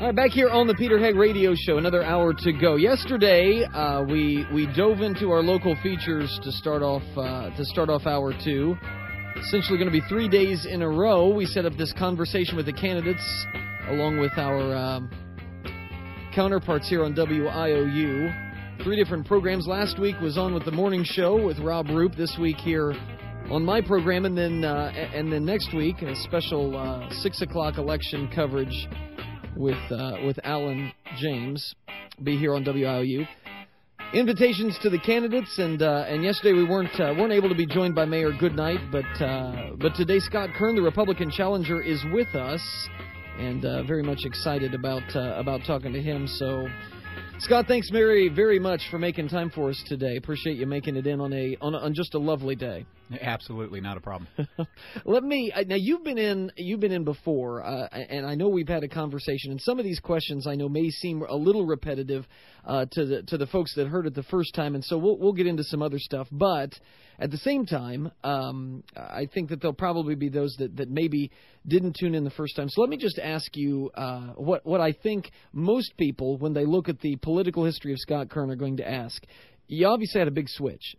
All right, back here on the Peter Hegg Radio Show, another hour to go. Yesterday, we dove into our local features to start off hour two. Essentially going to be 3 days in a row. We set up this conversation with the candidates, along with our counterparts here on WIOU. 3 different programs. Last week was on with the morning show with Rob Roop. This week here on my program, and then next week a special 6 o'clock election coverage with Alan James, be here on WIOU. Invitations to the candidates, and yesterday we weren't able to be joined by Mayor Goodnight, but today Scott Kern, the Republican challenger, is with us, and very much excited about talking to him. So, Scott, thanks very, very much for making time for us today. Appreciate you making it in on just a lovely day. Absolutely, not a problem. Now you've been in before, and I know we've had a conversation, and some of these questions I know may seem a little repetitive to the folks that heard it the first time, and so we'll get into some other stuff. But at the same time, I think that there'll probably be those that maybe didn't tune in the first time. So let me just ask you what I think most people, when they look at the political history of Scott Kern, are going to ask. You obviously had a big switch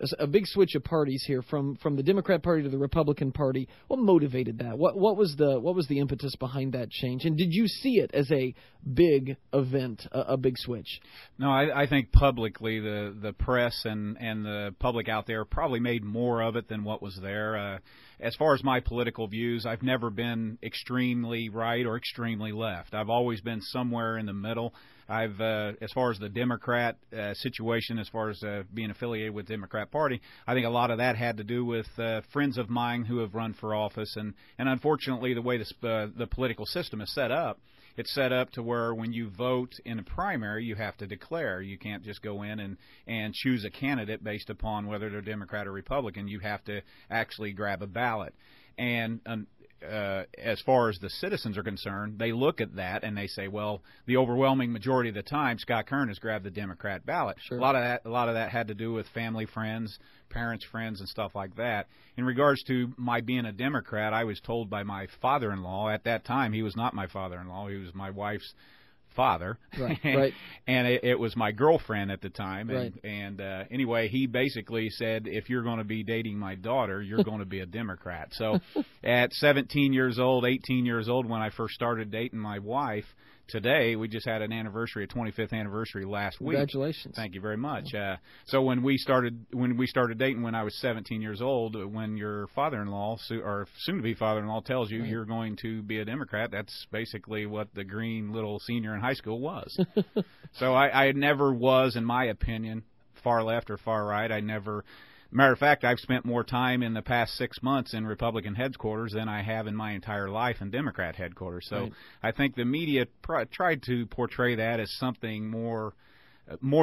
of parties here from the Democrat Party to the Republican Party. What motivated that? What was the impetus behind that change? And did you see it as a big event, a big switch? No, I think publicly the press and the public out there probably made more of it than what was there. As far as my political views, I've never been extremely right or extremely left. I've always been somewhere in the middle. As far as the Democrat situation, as far as being affiliated with the Democrat Party, I think a lot of that had to do with friends of mine who have run for office, and unfortunately the way the political system is set up, it's set up to where when you vote in a primary, you have to declare. You can't just go in and choose a candidate based upon whether they're Democrat or Republican. You have to actually grab a ballot. And as far as the citizens are concerned, they look at that and they say, well, the overwhelming majority of the time, Scott Kern has grabbed the Democrat ballot. Sure. A lot of that had to do with family, friends, parents, friends, and stuff like that. In regards to my being a Democrat, I was told by my father-in-law at that time. He was not my father-in-law. He was my wife's father. Right. And it was my girlfriend at the time. Right. And anyway, he basically said, if you're going to be dating my daughter, you're going to be a Democrat. So at 17 years old, 18 years old, when I first started dating my wife, today, we just had an anniversary, a 25th anniversary last week. Congratulations. Thank you very much. So when we started dating when I was 17 years old, when your father-in-law, or soon-to-be father-in-law, tells you you're going to be a Democrat, that's basically what the green little senior in high school was. So I never was, in my opinion, far left or far right. Matter of fact, I've spent more time in the past 6 months in Republican headquarters than I have in my entire life in Democrat headquarters. So right. I think the media tried to portray that as something more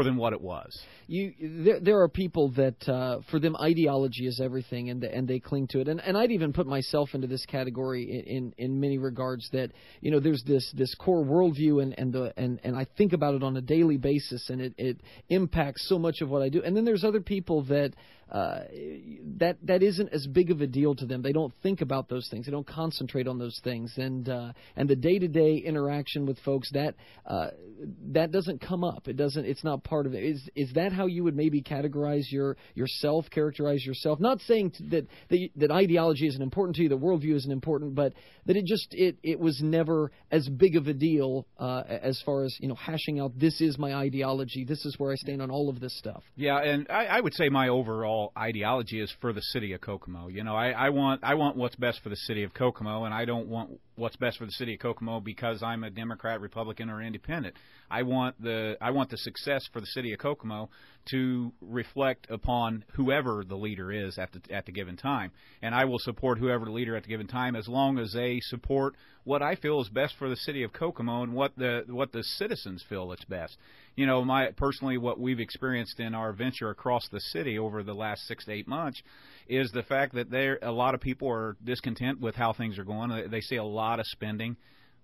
than what it was. There are people that for them ideology is everything, and they cling to it. And I'd even put myself into this category in many regards. That there's this core worldview, and I think about it on a daily basis, and it impacts so much of what I do. And then there's other people that isn't as big of a deal to them. They don't think about those things. They don't concentrate on those things. And the day-to-day interaction with folks that doesn't come up. It's not part of it. Is that how you would maybe categorize yourself? Characterize yourself? Not saying that ideology isn't important to you, that worldview isn't important, but that it was never as big of a deal as far as hashing out. This is my ideology. This is where I stand on all of this stuff. Yeah, and I would say my overall ideology is for the city of Kokomo. I want what's best for the city of Kokomo, and I don't want what's best for the city of Kokomo because I'm a Democrat, Republican, or Independent. I want the success for the city of Kokomo to reflect upon whoever the leader is at the given time, and I will support whoever the leader at the given time as long as they support what I feel is best for the city of Kokomo and what the citizens feel is best. Personally, what we've experienced in our venture across the city over the last 6 to 8 months is the fact that a lot of people are discontent with how things are going. They see a lot of spending.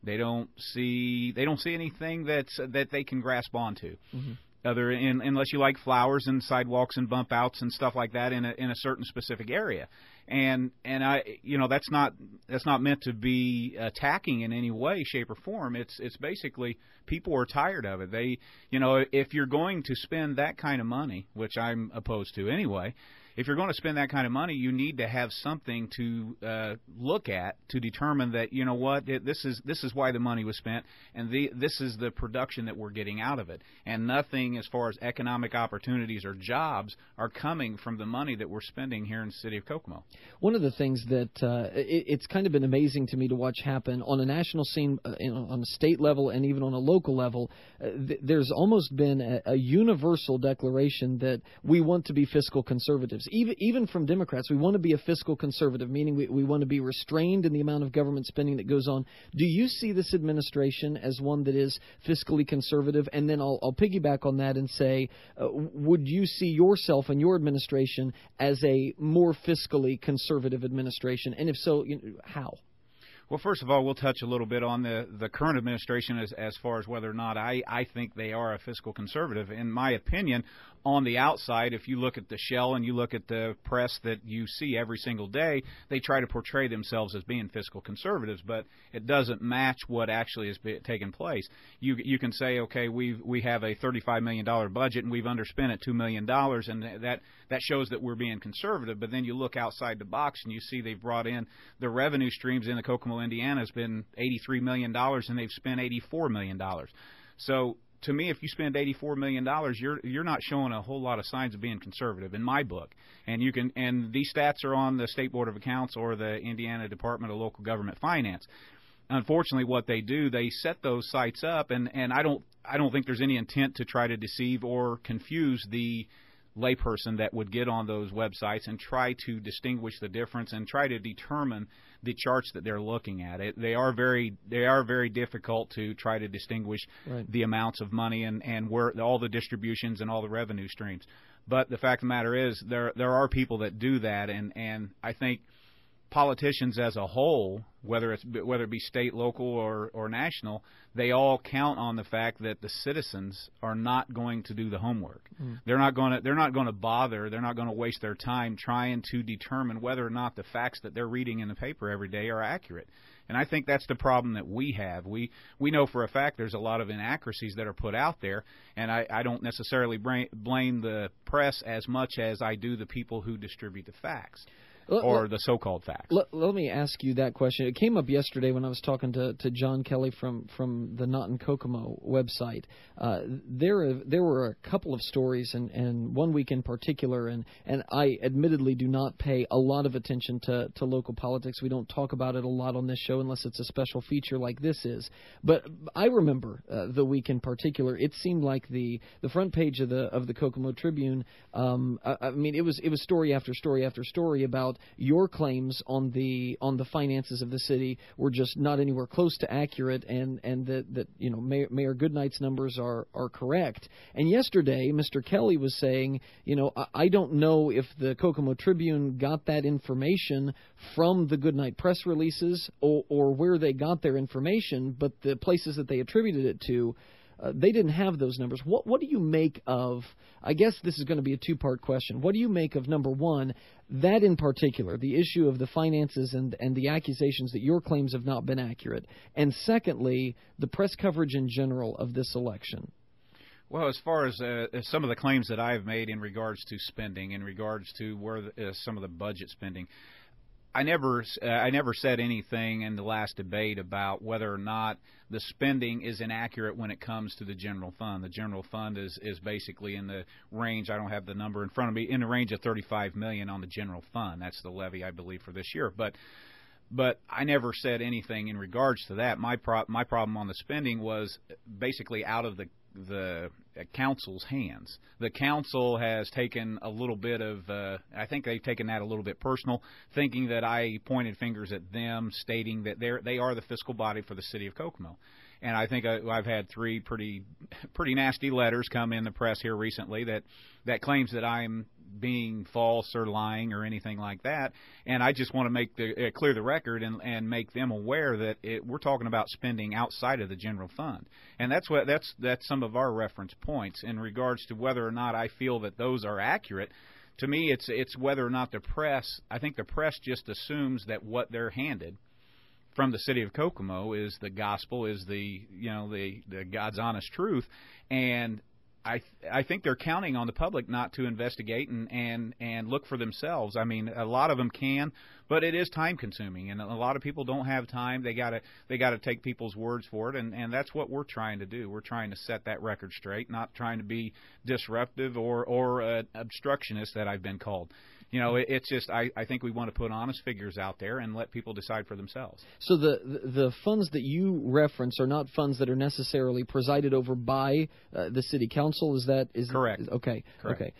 They don't see anything that they can grasp onto. Mm-hmm. unless you like flowers and sidewalks and bump outs and stuff like that in a certain specific area. And I, that's not meant to be attacking in any way, shape, or form. It's basically people are tired of it. They, if you're going to spend that kind of money, which I'm opposed to anyway, if you're going to spend that kind of money, you need to have something to look at to determine that, this is why the money was spent, and this is the production that we're getting out of it. And nothing as far as economic opportunities or jobs are coming from the money that we're spending here in the city of Kokomo. One of the things that it's kind of been amazing to me to watch happen on a national scene, on a state level and even on a local level, there's almost been a universal declaration that we want to be fiscal conservatives. Even from Democrats, we want to be a fiscal conservative, meaning we want to be restrained in the amount of government spending that goes on. Do you see this administration as one that is fiscally conservative? And then I'll piggyback on that and say, would you see yourself and your administration as a more fiscally conservative administration? And if so, how? Well, first of all, we'll touch a little bit on the current administration as far as whether or not I think they are a fiscal conservative. In my opinion, on the outside, if you look at the shell and you look at the press that you see every single day, they try to portray themselves as being fiscal conservatives, but it doesn't match what actually is taking place. You can say, okay, we have a $35 million budget and we've underspent it $2 million, and that shows that we're being conservative. But then you look outside the box and you see they've brought in the revenue streams in the Kokomo, Indiana has been $83 million, and they've spent $84 million. So to me, if you spend $84 million, you're not showing a whole lot of signs of being conservative in my book. And these stats are on the State Board of Accounts or the Indiana Department of Local Government Finance. Unfortunately, what they do, they set those sites up, and I don't think there's any intent to try to deceive or confuse the layperson that would get on those websites and try to distinguish the difference and try to determine the charts that they're looking at. They are very difficult to try to distinguish the amounts of money and where all the distributions and all the revenue streams. But the fact of the matter is there are people that do that, and I think politicians as a whole, whether it be state, local, or national, they all count on the fact that the citizens are not going to do the homework. They're not going to bother. They're not going to waste their time trying to determine whether or not the facts that they're reading in the paper every day are accurate. And I think that's the problem that we have. We know for a fact there's a lot of inaccuracies that are put out there, and I don't necessarily blame the press as much as I do the people who distribute the facts. Or the so-called facts. Let me ask you that question. It came up yesterday when I was talking to John Kelly from the Not in Kokomo website. There were a couple of stories, and one week in particular, and I admittedly do not pay a lot of attention to local politics. We don't talk about it a lot on this show unless it's a special feature like this is. But I remember the week in particular. It seemed like the front page of the Kokomo Tribune. I mean, it was story after story after story about your claims on the finances of the city were just not anywhere close to accurate, and that Mayor Goodnight's numbers are correct. And yesterday, Mr. Kelly was saying, I don't know if the Kokomo Tribune got that information from the Goodnight press releases or where they got their information, but the places that they attributed it to, they didn't have those numbers. What do you make of, I guess this is going to be a two-part question. What do you make of, number one, that in particular, the issue of the finances and the accusations that your claims have not been accurate, and secondly, the press coverage in general of this election? Well, as far as some of the claims that I've made in regards to spending, in regards to where some of the budget spending, I never said anything in the last debate about whether or not the spending is inaccurate when it comes to the general fund. The general fund is basically in the range, I don't have the number in front of me, in the range of $35 million on the general fund. That's the levy, I believe, for this year. But I never said anything in regards to that. My problem on the spending was basically out of the council's hands. The council has taken a little bit of, I think they've taken that a little bit personal, thinking that I pointed fingers at them, stating that they are the fiscal body for the city of Kokomo. And I think I've had three pretty nasty letters come in the press here recently that claims that I'm being false or lying or anything like that. And I just want to make clear the record and make them aware that we're talking about spending outside of the general fund. And that's some of our reference points in regards to whether or not I feel that those are accurate. To me, it's whether or not the press. I think the press just assumes that what they're handed from the city of Kokomo is the gospel, is the God's honest truth, and I think they're counting on the public not to investigate and look for themselves. I mean, a lot of them can, but it is time consuming, and a lot of people don't have time. They gotta take people's words for it, and that's what we're trying to do. We're trying to set that record straight, not trying to be disruptive or obstructionist that I've been called. It's just I think we want to put honest figures out there and let people decide for themselves. So the funds that you reference are not funds that are necessarily presided over by the city council. Is correct? Okay. Correct. Okay.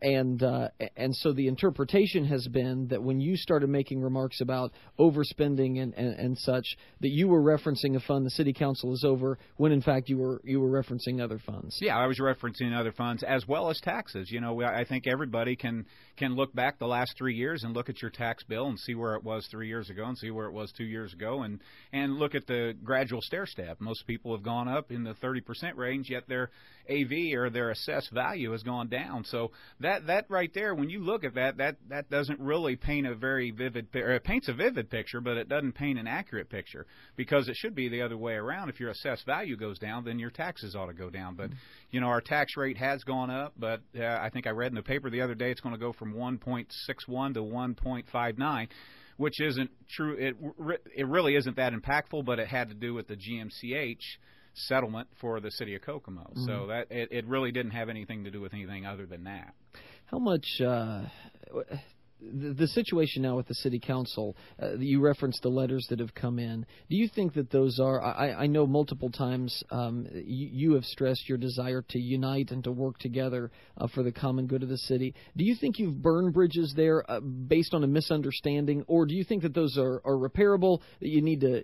And so the interpretation has been that when you started making remarks about overspending and such, that you were referencing a fund the city council is over, when in fact you were referencing other funds. Yeah, I was referencing other funds as well as taxes. I think everybody can look back the last 3 years and look at your tax bill and see where it was 3 years ago and see where it was 2 years ago and look at the gradual stair step. Most people have gone up in the 30% range, yet their AV or their assessed value has gone down. So that right there, when you look at that doesn't really paint a very vivid it paints a vivid picture, but it doesn't paint an accurate picture, because it should be the other way around. If your assessed value goes down, then your taxes ought to go down. But our tax rate has gone up, but I think I read in the paper the other day it's going to go from 1.61 to 1.59, which isn't true. It really isn't that impactful, but it had to do with the GMCH settlement for the city of Kokomo. Mm-hmm. So that it really didn't have anything to do with anything other than that. How much the situation now with the city council, you referenced the letters that have come in. Do you think that those are, I know multiple times you have stressed your desire to unite and to work together for the common good of the city. Do you think you've burned bridges there based on a misunderstanding, or do you think that those are repairable, that you need to,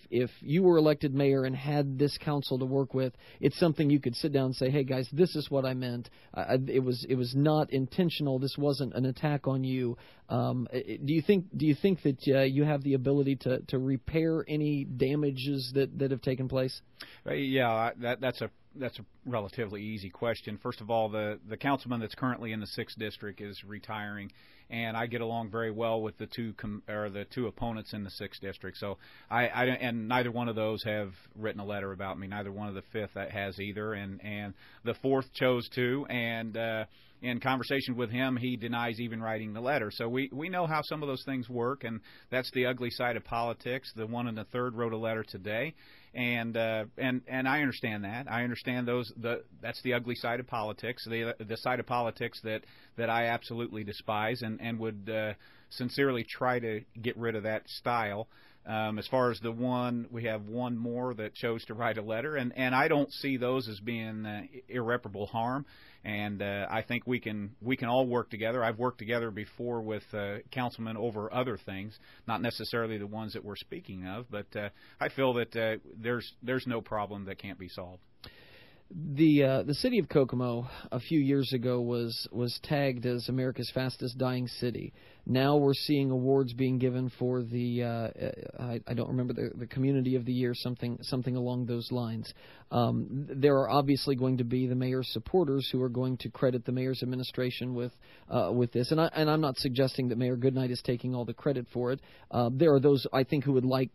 if you were elected mayor and had this council to work with, it's something you could sit down and say, hey guys, this is what I meant. It was not intentional. This wasn't an attack on you. Do you think that you have the ability to repair any damages that have taken place? Yeah, that's a relatively easy question. First of all, the councilman that's currently in the 6th district is retiring, and I get along very well with the two opponents in the 6th district. So and neither one of those have written a letter about me. Neither one of the 5th that has either, and the 4th chose to, and in conversation with him, he denies even writing the letter. So we know how some of those things work, and that's the ugly side of politics. The one in the 3rd wrote a letter today, and I understand that. I understand that's the ugly side of politics, the side of politics that I absolutely despise and would sincerely try to get rid of that style. As far as we have one more that chose to write a letter, and I don't see those as being irreparable harm. And I think we can all work together. I've worked together before with councilmen over other things, not necessarily the ones that we're speaking of, but I feel that there's no problem that can't be solved. The city of Kokomo a few years ago was tagged as America's fastest dying city. Now we're seeing awards being given for the I don't remember the community of the year, something along those lines. There are obviously going to be the mayor's supporters who are going to credit the mayor's administration with this, and I'm not suggesting that Mayor Goodnight is taking all the credit for it. There are those I think who would like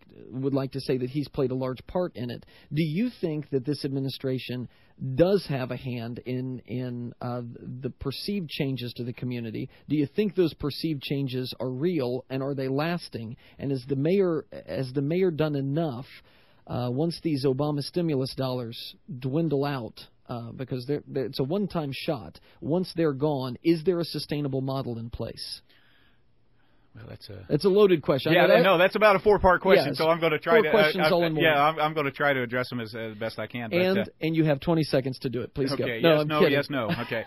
to say that he's played a large part in it. Do you think that this administration does have a hand in the perceived changes to the community? Do you think those perceived changes are real, and are they lasting? And has the mayor done enough once these Obama stimulus dollars dwindle out? Because it's a one-time shot. Once they're gone, is there a sustainable model in place? Well, it's a loaded question. Yeah, no, that's about a 4-part question. Yes, so I'm going to try 4 questions all in one. Yeah, I'm going to try to address them as best I can. But, and you have 20 seconds to do it. Please okay, go. Yes, no. Okay.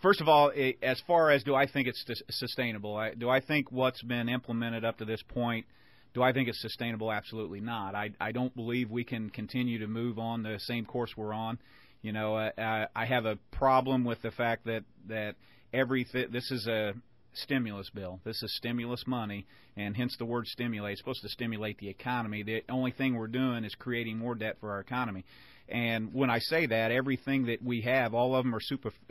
First of all, as far as do I think it's sustainable? Do I think what's been implemented up to this point? Do I think it's sustainable? Absolutely not. I don't believe we can continue to move on the same course we're on. I have a problem with the fact that this is a stimulus bill. This is stimulus money, and hence the word stimulate. It's supposed to stimulate the economy. The only thing we're doing is creating more debt for our economy. And when I say that, everything that we have, all of them are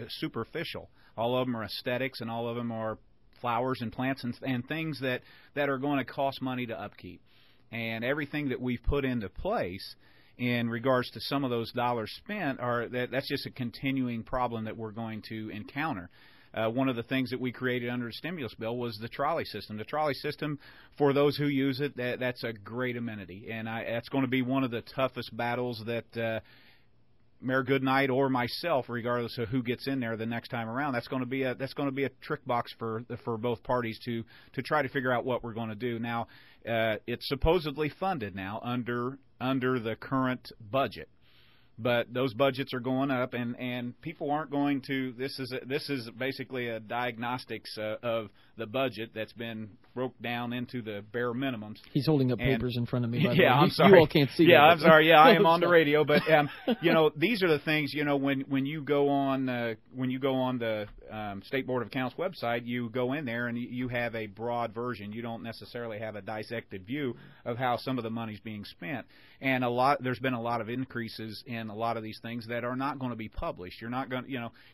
superficial. All of them are aesthetics, and all of them are flowers and plants and things that are going to cost money to upkeep. And everything that we've put into place in regards to some of those dollars spent, that's just a continuing problem that we're going to encounter. One of the things that we created under the stimulus bill was the trolley system. The trolley system, for those who use it, that's a great amenity, and that's going to be one of the toughest battles that Mayor Goodnight or myself, regardless of who gets in there the next time around, that's going to be a trick box for both parties to try to figure out what we're going to do. Now, it's supposedly funded now under the current budget. But those budgets are going up, and people aren't going to. This is basically a diagnostics of the budget that's been broke down into the bare minimums. He's holding up papers in front of me. By the way. I'm sorry. You all can't see. Yeah, that, I'm sorry. Yeah, I am on the radio, but these are the things. When you go on the State Board of Accounts website, you go in there and you have a broad version. You don't necessarily have a dissected view of how some of the money's being spent. And there's been a lot of increases in a lot of these things that are not going to be published. You're not going,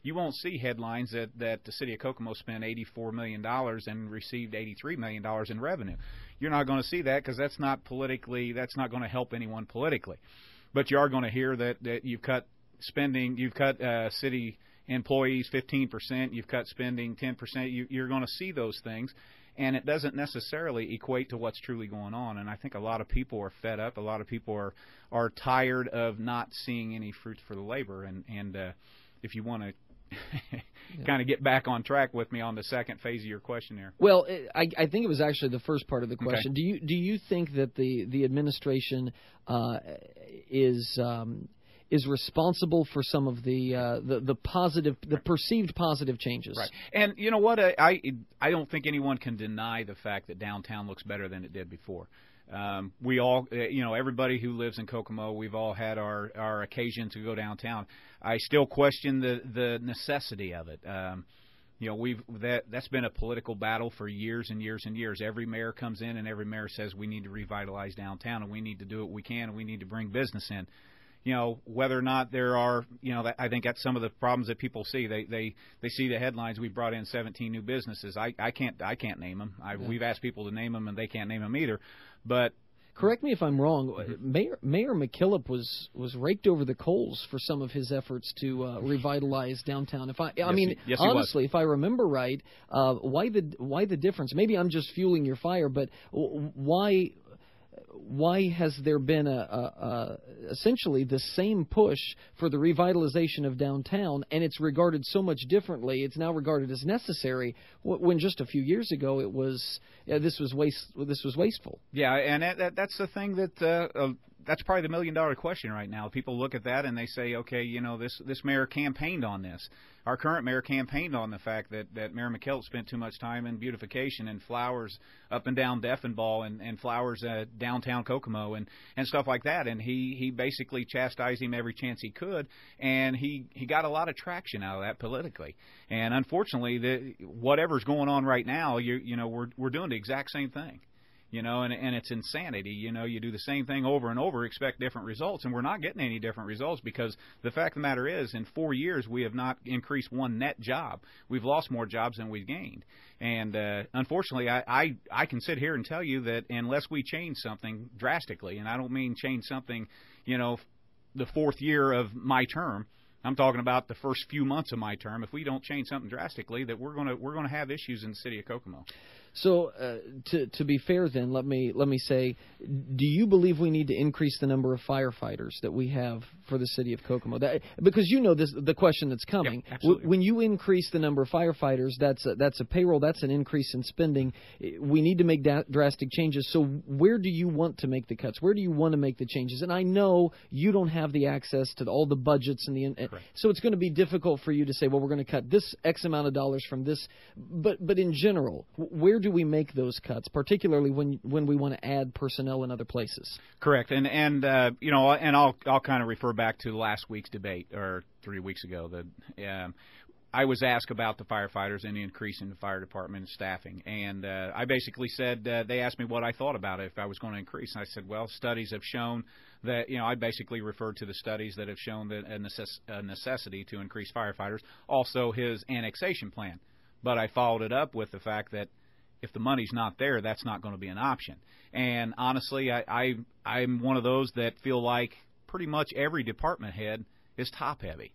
you won't see headlines that the city of Kokomo spent $84 million and received $83 million in revenue. You're not going to see that because that's not going to help anyone politically. But you are going to hear that you've cut spending, you've cut city employees 15%, you've cut spending 10%. You're going to see those things. And it doesn't necessarily equate to what's truly going on. And I think a lot of people are fed up. A lot of people are tired of not seeing any fruit for the labor. And if you want to kind of get back on track with me on the second phase of your question there. Well, I think it was actually the first part of the question. Okay. Do you think that the administration is responsible for some of the perceived positive changes? Right. And you know what? I don't think anyone can deny the fact that downtown looks better than it did before. We all, everybody who lives in Kokomo, we've all had our occasion to go downtown. I still question the necessity of it. That's been a political battle for years and years and years. Every mayor comes in and every mayor says we need to revitalize downtown and we need to do what we can and we need to bring business in. Whether or not there are, I think that's some of the problems that people see. They see the headlines. We brought in 17 new businesses. I can't name them. We've asked people to name them, and they can't name them either. But correct me if I'm wrong. Mayor McKillop was raked over the coals for some of his efforts to revitalize downtown. Honestly, if I remember right, why the difference? Maybe I'm just fueling your fire, but why has there been essentially the same push for the revitalization of downtown, and it's regarded so much differently? It's now regarded as necessary when just a few years ago it was this was wasteful. Yeah, and that's the thing that that's probably the $1 million question right now. People look at that and they say, okay, this mayor campaigned on this. Our current mayor campaigned on the fact that Mayor McKillop spent too much time in beautification and flowers up and down Deffenbaugh and flowers at downtown Kokomo and stuff like that. And he basically chastised him every chance he could, and he got a lot of traction out of that politically. And unfortunately, whatever's going on right now, we're doing the exact same thing. And it's insanity. You do the same thing over and over, expect different results, and we're not getting any different results because the fact of the matter is, in 4 years, we have not increased one net job. We've lost more jobs than we've gained. And unfortunately, I can sit here and tell you that unless we change something drastically, and I don't mean change something, the fourth year of my term, I'm talking about the first few months of my term. If we don't change something drastically, that we're going to have issues in the city of Kokomo. So, to be fair, then let me say, do you believe we need to increase the number of firefighters that we have for the city of Kokomo? Because the question that's coming. Yep, absolutely. When you increase the number of firefighters, that's a payroll, that's an increase in spending. We need to make drastic changes. So, where do you want to make the cuts? Where do you want to make the changes? And I know you don't have the access to all the budgets so it's going to be difficult for you to say, well, we're going to cut this X amount of dollars from this. But in general, where do we make those cuts, particularly when we want to add personnel in other places? Correct, and I'll kind of refer back to last week's debate or 3 weeks ago. I was asked about the firefighters and the increase in the fire department staffing, and I basically said, they asked me what I thought about it if I was going to increase, and I said, well, studies have shown that, I basically referred to the studies that have shown that a necessity to increase firefighters, also his annexation plan. But I followed it up with the fact that if the money's not there, that's not going to be an option. And honestly, I'm one of those that feel like pretty much every department head is top-heavy.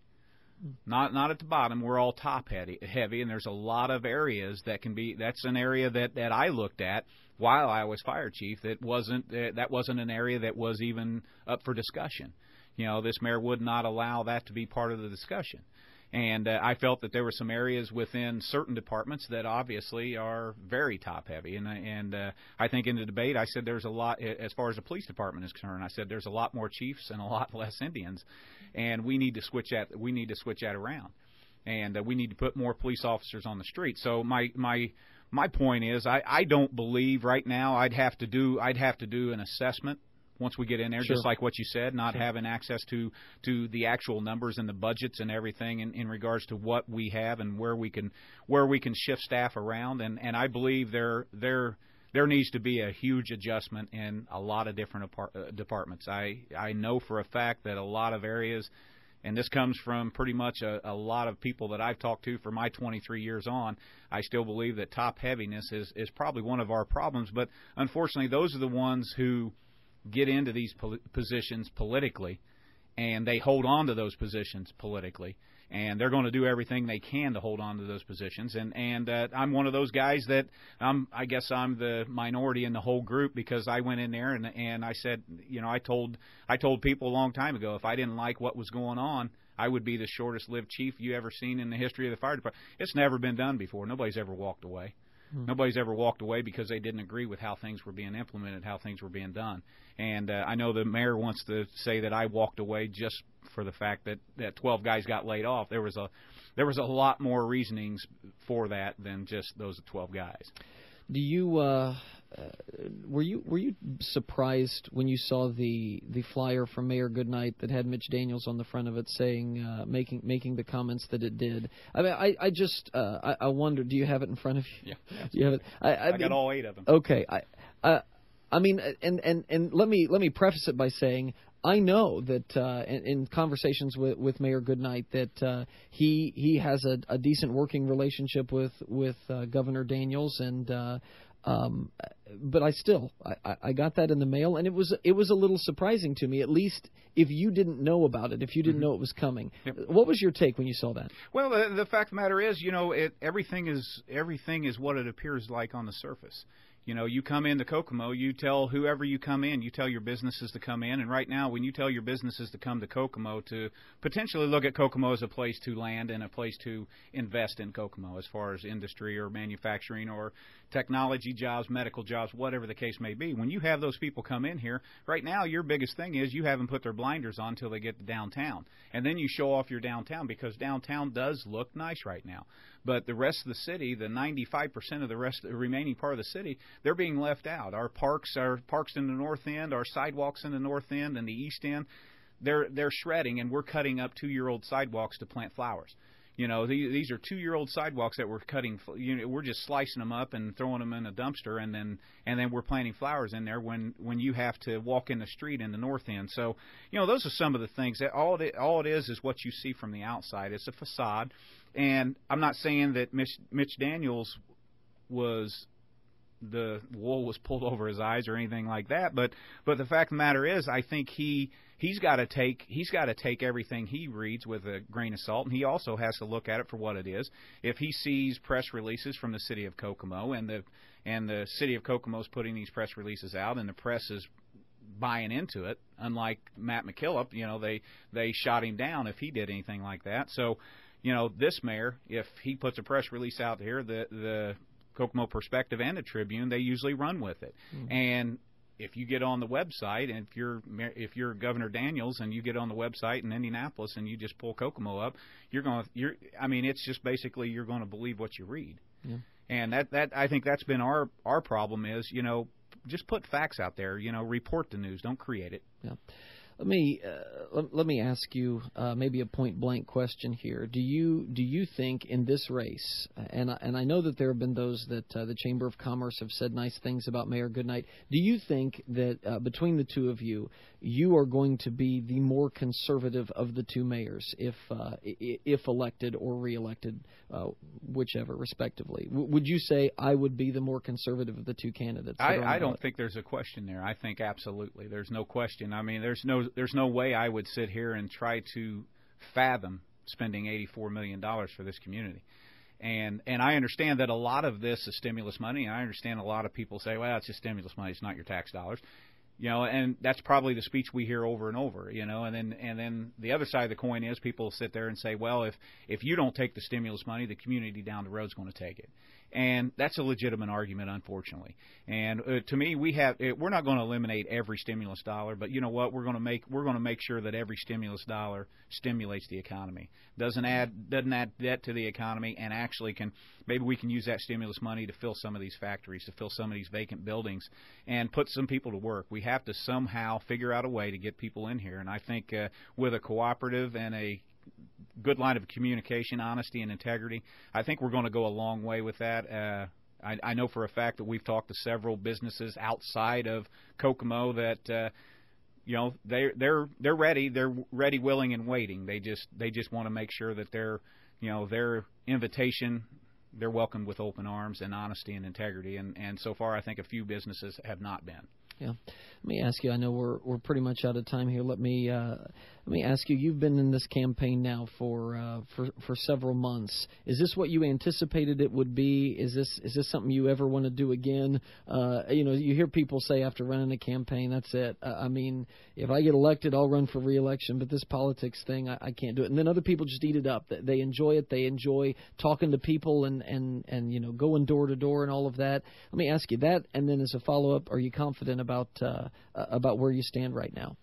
Not at the bottom. We're all top heavy, and there's a lot of areas that can be. That's an area that I looked at while I was fire chief. That wasn't an area that was even up for discussion. This mayor would not allow that to be part of the discussion. And I felt that there were some areas within certain departments that obviously are very top-heavy. And I think in the debate I said there's a lot, as far as the police department is concerned, I said there's a lot more chiefs and a lot less Indians, and we need to switch that around. And we need to put more police officers on the street. So my point is I don't believe right now I'd have to do an assessment once we get in there, just like what you said, not having access to the actual numbers and the budgets and everything in regards to what we have and where we can shift staff around. And I believe there needs to be a huge adjustment in a lot of different departments. I know for a fact that a lot of areas, and this comes from pretty much a lot of people that I've talked to for my 23 years on, I still believe that top heaviness is probably one of our problems. But unfortunately, those are the ones who get into these positions politically, and they hold on to those positions politically, and they're going to do everything they can to hold on to those positions. And I'm one of those guys that I guess I'm the minority in the whole group, because I went in there and I said, I told people a long time ago, if I didn't like what was going on, I would be the shortest-lived chief you ever seen in the history of the fire department. It's never been done before. Nobody's ever walked away. Nobody's ever walked away because they didn't agree with how things were being implemented, how things were being done. And I know the mayor wants to say that I walked away just for the fact that 12 guys got laid off. There was a lot more reasonings for that than just those 12 guys. Do you were you surprised when you saw the flyer from Mayor Goodnight that had Mitch Daniels on the front of it saying making the comments that it did? I mean, I wonder. Do you have it in front of you? Yeah. Do you have it? I got all 8 of them. Okay. I mean, and let me preface it by saying I know that in conversations with Mayor Goodnight that he has a decent working relationship with Governor Daniels, and but I got that in the mail, and it was a little surprising to me, at least if you didn't know about it, if you didn't know it was coming. Yep. What was your take when you saw that? Well, the fact of the matter is, everything is what it appears like on the surface. You come into Kokomo, you tell whoever you come in, you tell your businesses to come in. And right now, when you tell your businesses to come to Kokomo, to potentially look at Kokomo as a place to land and a place to invest in Kokomo as far as industry or manufacturing or technology jobs, medical jobs, whatever the case may be. When you have those people come in here, right now your biggest thing is you haven't put their blinders on until they get to downtown. And then you show off your downtown, because downtown does look nice right now. But the rest of the city, the 95% of the remaining part of the city, they're being left out. Our parks in the north end, our sidewalks in the north end and the east end, they're shredding, and we're cutting up 2-year-old sidewalks to plant flowers. These are 2-year-old sidewalks that we're cutting. We're just slicing them up and throwing them in a dumpster, and then we're planting flowers in there when you have to walk in the street in the north end. So, those are some of the things. That all it is what you see from the outside. It's a facade, and I'm not saying that Mitch Daniels the wool was pulled over his eyes or anything like that, but the fact of the matter is, I think he's got to take everything he reads with a grain of salt, and he also has to look at it for what it is. If he sees press releases from the city of Kokomo, and the city of Kokomo is putting these press releases out, and the press is buying into it, unlike Matt McKillop, they shot him down if he did anything like that. So, this mayor, if he puts a press release out here, the Kokomo Perspective and the Tribune, they usually run with it. Mm-hmm. And if you get on the website, and if you're Governor Daniels and you get on the website in Indianapolis and you just pull Kokomo up, it's just basically you're going to believe what you read. Yeah. And that I think that's been our problem is, just put facts out there, report the news, don't create it. Yeah. Let me ask you maybe a point blank question here. Do you think in this race, and I know that there have been those that the Chamber of Commerce have said nice things about Mayor Goodnight. Do you think that between the two of you, you are going to be the more conservative of the two mayors if elected or reelected, whichever, respectively? Would you say I would be the more conservative of the two candidates? I don't think there's a question there. I think absolutely there's no question. I mean, there's no way I would sit here and try to fathom spending $84 million for this community. And I understand that a lot of this is stimulus money, and I understand a lot of people say, well, it's just stimulus money, it's not your tax dollars. And that's probably the speech we hear over and over, and then the other side of the coin is people sit there and say, well, if you don't take the stimulus money, the community down the road is going to take it. And that's a legitimate argument, unfortunately. And to me, we're not going to eliminate every stimulus dollar, but you know what? We're going to make sure that every stimulus dollar stimulates the economy, doesn't add debt to the economy, and actually maybe we can use that stimulus money to fill some of these factories, to fill some of these vacant buildings, and put some people to work. We have to somehow figure out a way to get people in here, and I think with a cooperative and a good line of communication, honesty, and integrity, I think we're going to go a long way with that. I know for a fact that we've talked to several businesses outside of Kokomo that they're ready. They're ready, willing, and waiting. They just want to make sure that their invitation, they're welcomed with open arms and honesty and integrity. And so far, I think a few businesses have not been. Yeah. Let me ask you, I know we're pretty much out of time here. Let me ask you, you've been in this campaign now for several months. Is this what you anticipated it would be? Is this something you ever want to do again? You hear people say after running a campaign, that's it. I mean, if I get elected, I'll run for re-election, but this politics thing, I can't do it. And then other people just eat it up. They enjoy it. They enjoy talking to people and going door to door and all of that. Let me ask you that, and then as a follow-up, are you confident about where you stand right now?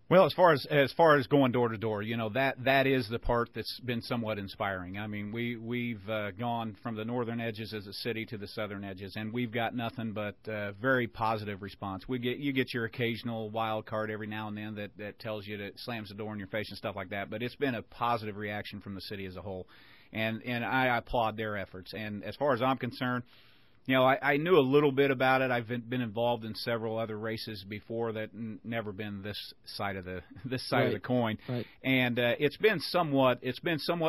Well, as far as going door to door, that is the part that's been somewhat inspiring. I mean, we've gone from the northern edges as a city to the southern edges, and we've got nothing but very positive response. You get your occasional wild card every now and then that tells you that slams the door in your face and stuff like that, but it's been a positive reaction from the city as a whole, and I applaud their efforts. And as far as I'm concerned, I knew a little bit about it. I've been involved in several other races before that never been this side of the of the coin, right. And it's been somewhat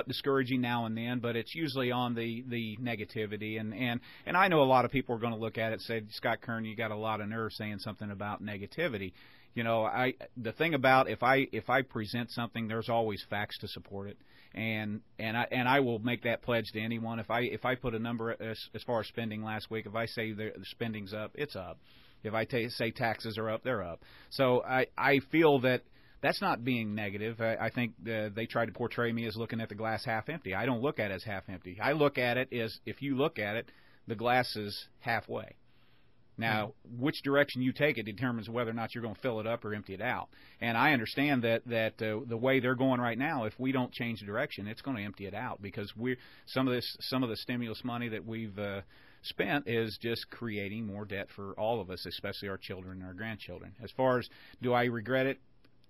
discouraging now and then, but it's usually on the negativity. And I know a lot of people are going to look at it and say, Scott Kern, you got a lot of nerve saying something about negativity. The thing about if I present something, there's always facts to support it, and I will make that pledge to anyone. If I put a number as far as spending last week, if I say the spending's up, it's up. If I say taxes are up, they're up. So I feel that's not being negative. I think they tried to portray me as looking at the glass half empty. I don't look at it as half empty. I look at it as, if you look at it, the glass is halfway. Now, which direction you take it determines whether or not you're going to fill it up or empty it out. And I understand that the way they're going right now, if we don't change the direction, it's going to empty it out, because some of the stimulus money that we've spent is just creating more debt for all of us, especially our children and our grandchildren. As far as, do I regret it?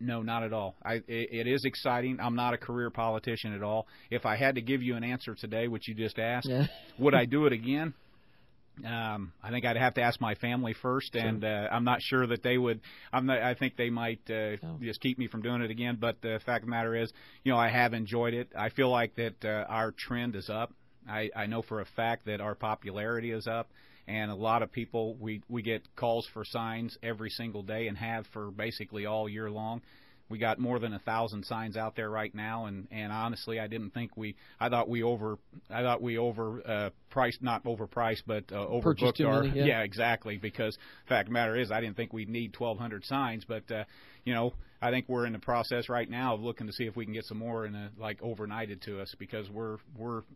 No, not at all. It is exciting. I'm not a career politician at all. If I had to give you an answer today, which you just asked, would I do it again? I think I'd have to ask my family first, sure. And I'm not sure that they would. I think they might just keep me from doing it again. But the fact of the matter is, I have enjoyed it. I feel like that our trend is up. I know for a fact that our popularity is up, and a lot of people, we get calls for signs every single day and have for basically all year long. We got more than 1,000 signs out there right now, and honestly, I thought we overbooked our many, yeah, exactly, because the fact of the matter is I didn't think we'd need 1,200 signs, but I think we're in the process right now of looking to see if we can get some more overnighted to us, because we're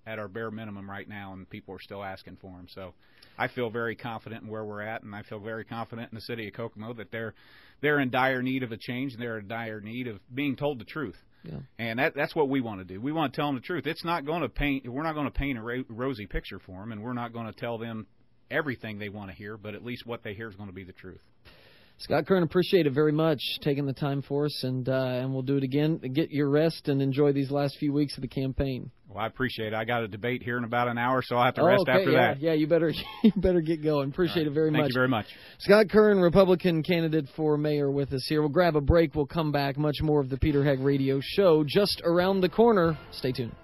at our bare minimum right now, and people are still asking for them. So I feel very confident in where we're at, and I feel very confident in the city of Kokomo that they're in dire need of a change, and they're in dire need of being told the truth. Yeah. And that's what we want to do. We want to tell them the truth. We're not going to paint a rosy picture for them, and we're not going to tell them everything they want to hear, but at least what they hear is going to be the truth. Scott Kern, appreciate it very much, taking the time for us, and we'll do it again. Get your rest and enjoy these last few weeks of the campaign. Well, I appreciate it. I got a debate here in about an hour, so I'll have to rest after that. Yeah, you better get going. Appreciate it very much. Thank you very much. Scott Kern, Republican candidate for mayor, with us here. We'll grab a break. We'll come back. Much more of the Peter Hegg Radio Show just around the corner. Stay tuned.